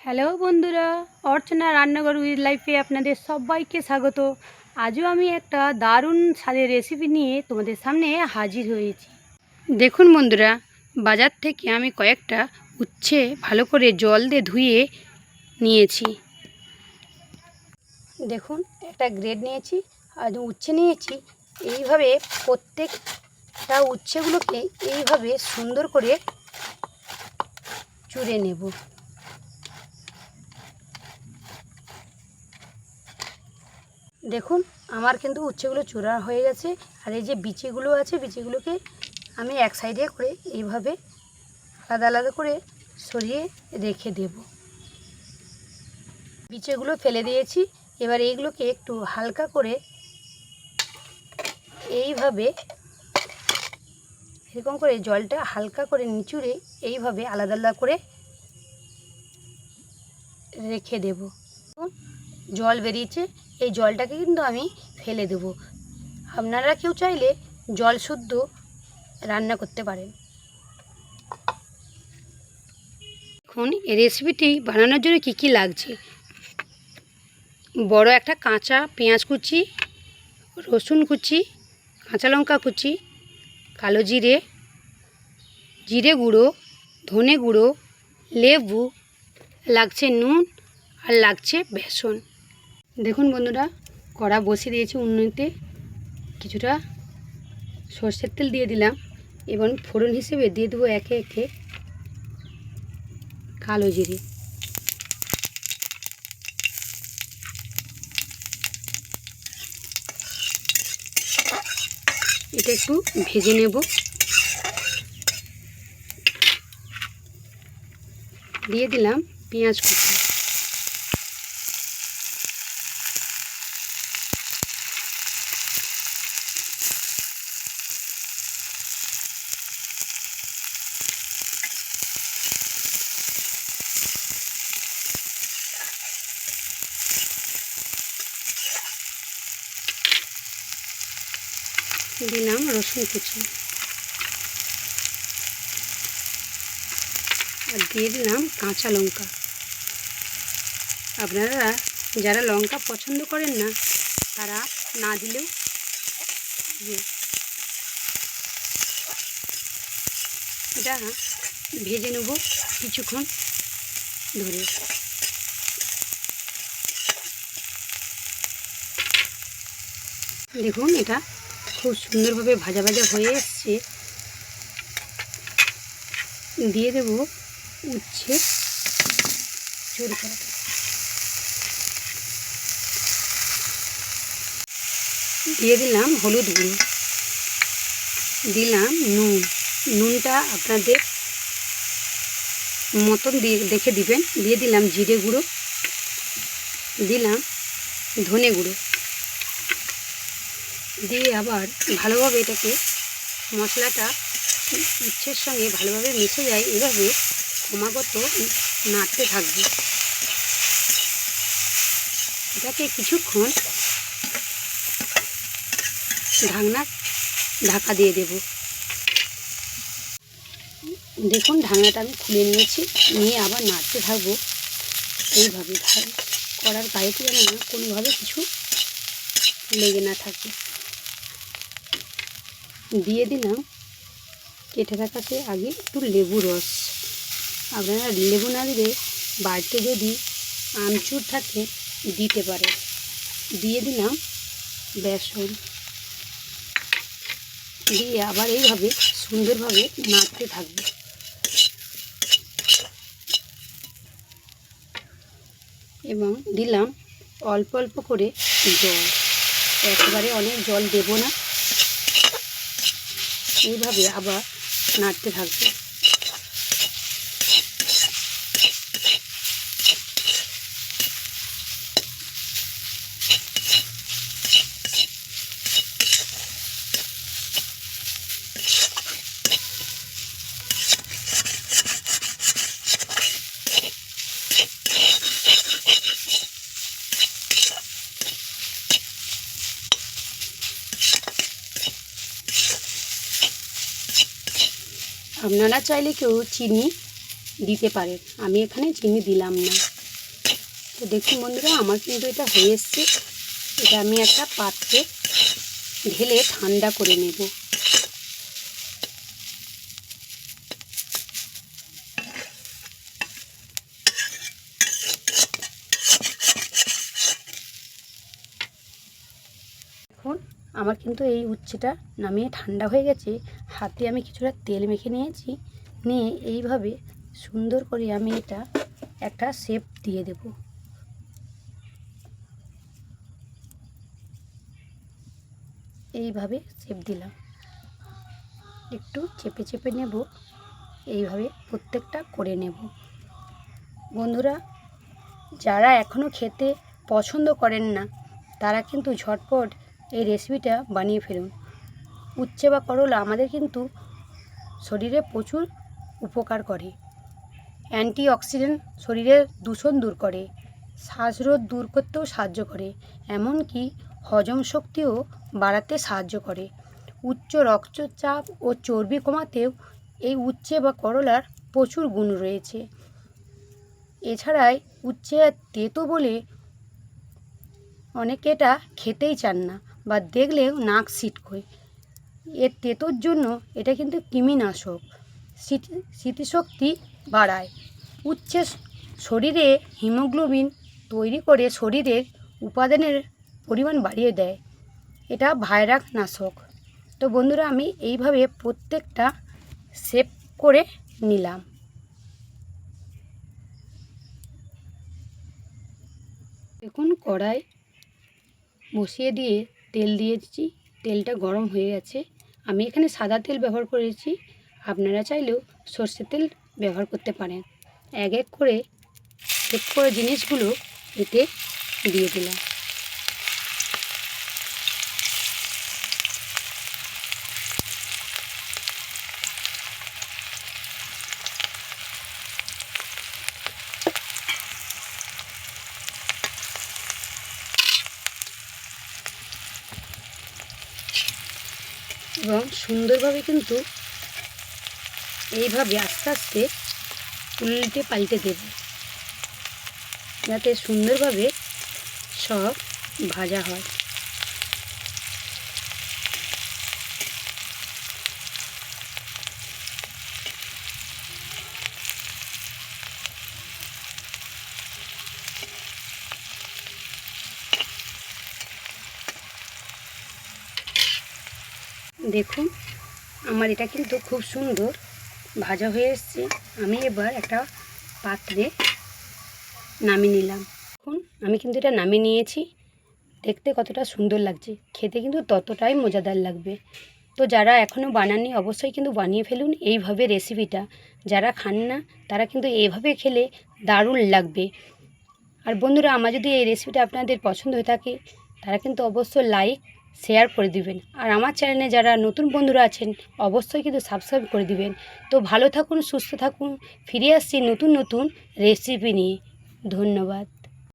Hello বন্ধুরা, অর্চনা রান্নাঘর with লাইফে আপনাদের সবাইকে স্বাগত। আজও আমি একটা দারুণ স্বাদের রেসিপি নিয়ে তোমাদের সামনে হাজির হয়েছি। দেখুন বন্ধুরা, বাজার থেকে আমি কয়েকটা উচ্ছে ভালো করে জল দিয়ে ধুয়ে নিয়েছি। দেখুন, একটা গ্রেড নিয়েছি আর উচ্ছে নিয়েছি। এইভাবে প্রত্যেকটা উচ্ছেগুলোকে এইভাবে সুন্দর করে চুড়ে নেব। দেখুন, আমার কিন্তু উচ্ছেগুলো চূড়া হয়ে গেছে। আর এই যে বিচিগুলো আছে, বিচিগুলোকে আমি এক সাইডে করে এইভাবে আলাদা আলাদা করে সরিয়ে রেখে দেব। বিচিগুলো ফেলে দিয়েছি। এবার এইগুলোকে একটু হালকা করে এইভাবে এরকম করে জলটা হালকা করে নিচুড়ে এইভাবে আলাদা আলাদা করে রেখে দেব। জল বেরিয়েছে, এই জলটাকে কিন্তু আমি ফেলে দেব। আপনারা কেউ চাইলে জল শুদ্ধ রান্না করতে পারেন। এখন এই রেসিপিটি বানানোর জন্য কী কী লাগছে: বড় একটা কাঁচা পেঁয়াজ কুচি, রসুন কুচি, কাঁচা লঙ্কা কুচি, কালো জিরে, জিরে গুঁড়ো, ধনে গুঁড়ো, লেবু, লাগছে নুন আর লাগছে বেসন। দেখুন বন্ধুরা, কড়া বসিয়ে দিয়েছি, উনুনেতে কিছুটা সর্ষের তেল দিয়ে দিলাম। এবং ফোড়ন হিসেবে দিয়ে দেবো একে একে কালো জিরে, এটা একটু ভেজে নেব। দিয়ে দিলাম পেঁয়াজ কুচি, দিলাম রসুন কুচি আর দিয়ে দিলাম কাঁচা লঙ্কা। আপনারা যারা লঙ্কা পছন্দ করেন না তারা না দিলেও এটা ভেজে নেব কিছুক্ষণ ধরে। দেখুন, এটা খুব সুন্দরভাবে ভাজা ভাজা হয়ে এসছে। দিয়ে দেব উচ্ছে চুরি করাটা, দিয়ে দিলাম হলুদ গুঁড়ো, দিলাম নুন। নুনটা আপনাদের মতন দিয়ে দেখে দিবেন। দিয়ে দিলাম জিরে গুঁড়ো, দিলাম ধনে গুঁড়ো, দিয়ে আবার ভালোভাবে এটাকে মশলাটা উচ্ছের সঙ্গে ভালোভাবে মিশে যায়। এভাবে ক্রমাগত নাড়তে থাকবে। এটাকে কিছুক্ষণ ঢাকা দিয়ে দেব। দেখুন, ঢাকনাটা আমি খুলে নিয়েছি, নিয়ে আবার নাড়তে থাকবো এইভাবে। কড়ার গায়েতে যেন না কোনোভাবে কিছু লেগে না থাকে। দিয়ে দিলাম কেটে রাখাতে আগে একটু লেবু রস। আপনারা লেবু না দিলে বাড়িতে যদি আমচুর থাকে দিতে পারে। দিয়ে দিলাম বেসন, দিয়ে আবার এইভাবে সুন্দরভাবে নাড়তে থাকবে। এবং দিলাম অল্প অল্প করে জল, একবারে অনেক জল দেব না। এইভাবে আবার নাড়তে থাকবে। আপনারা চাইলে কেউ চিনি দিতে পারেন, আমি এখানে চিনি দিলাম না। দেখুন বন্ধুরা, আমার কিন্তু এটা হয়ে এসছে। এটা আমি একটা পাত্রে ঢেলে ঠান্ডা করে নেব। এখন আমার কিন্তু এই উচ্ছেটা নামিয়ে ঠান্ডা হয়ে গেছে। হাতে আমি কিছুটা তেল মেখে নিয়েছি, নিয়ে এইভাবে সুন্দর করে আমি এটা একটা শেপ দিয়ে দেব। এইভাবে শেপ দিলাম, একটু চেপে চেপে নেব। এইভাবে প্রত্যেকটা করে নেব। বন্ধুরা, যারা এখনও খেতে পছন্দ করেন না তারা কিন্তু ঝটপট এই রেসিপিটা বানিয়ে ফেলুন। উচ্ছে বা করলা আমাদের কিন্তু শরীরে প্রচুর উপকার করে। অ্যান্টিঅক্সিডেন্ট শরীরের দূষণ দূর করে, শ্বাসরোধ দূর করতেও সাহায্য করে, এমনকি হজম শক্তিও বাড়াতে সাহায্য করে। উচ্চ রক্তচাপ ও চর্বি কমাতেও এই উচ্ছে বা করলার প্রচুর গুণ রয়েছে। এছাড়াই উচ্ছে তেতো বলে অনেকে এটা খেতেই চান না বা দেখলেও নাক ছিটকোয়। এর তেতোর জন্য এটা কিন্তু কৃমিনাশক, স্মৃতিশক্তি বাড়ায়। উচ্ছে শরীরে হিমোগ্লোবিন তৈরি করে শরীরের উপাদানের পরিমাণ বাড়িয়ে দেয়। এটা ভাইরাস নাশক। তো বন্ধুরা, আমি এইভাবে প্রত্যেকটা শেপ করে নিলাম। দেখুন, কড়াই বসিয়ে দিয়ে তেল দিয়েছি, তেলটা গরম হয়ে গেছে। আমি এখানে সাদা তেল ব্যবহার করেছি, আপনারা চাইলেও সর্ষের তেল ব্যবহার করতে পারেন। এক এক করে শেপ করে জিনিসগুলো এতে দিয়ে দিলাম। এবং সুন্দরভাবে কিন্তু এইভাবে আস্তে আস্তে উল্টে পাল্টে দেব, যাতে সুন্দরভাবে সব ভাজা হয়। দেখুন, আমার এটা কিন্তু খুব সুন্দর ভাজা হয়ে এসছে। আমি এবার একটা পাত্রে নামিয়ে নিলাম। দেখুন, আমি কিন্তু এটা নামিয়ে নিয়েছি। দেখতে কতটা সুন্দর লাগছে, খেতে কিন্তু ততটাই মজাদার লাগবে। তো যারা এখনও বানাননি অবশ্যই কিন্তু বানিয়ে ফেলুন এইভাবে রেসিপিটা। যারা খান না তারা কিন্তু এইভাবে খেলে দারুণ লাগবে। আর বন্ধুরা, আমার যদি এই রেসিপিটা আপনাদের পছন্দ হয়ে থাকে তারা কিন্তু অবশ্যই লাইক শেয়ার করে দিবেন। আর আমার চ্যানেলে যারা নতুন বন্ধুরা আছেন অবশ্যই কিন্তু সাবস্ক্রাইব করে দিবেন। তো ভালো থাকুন, সুস্থ থাকুন, ফিরে আসছি নতুন নতুন রেসিপি নিয়ে। ধন্যবাদ।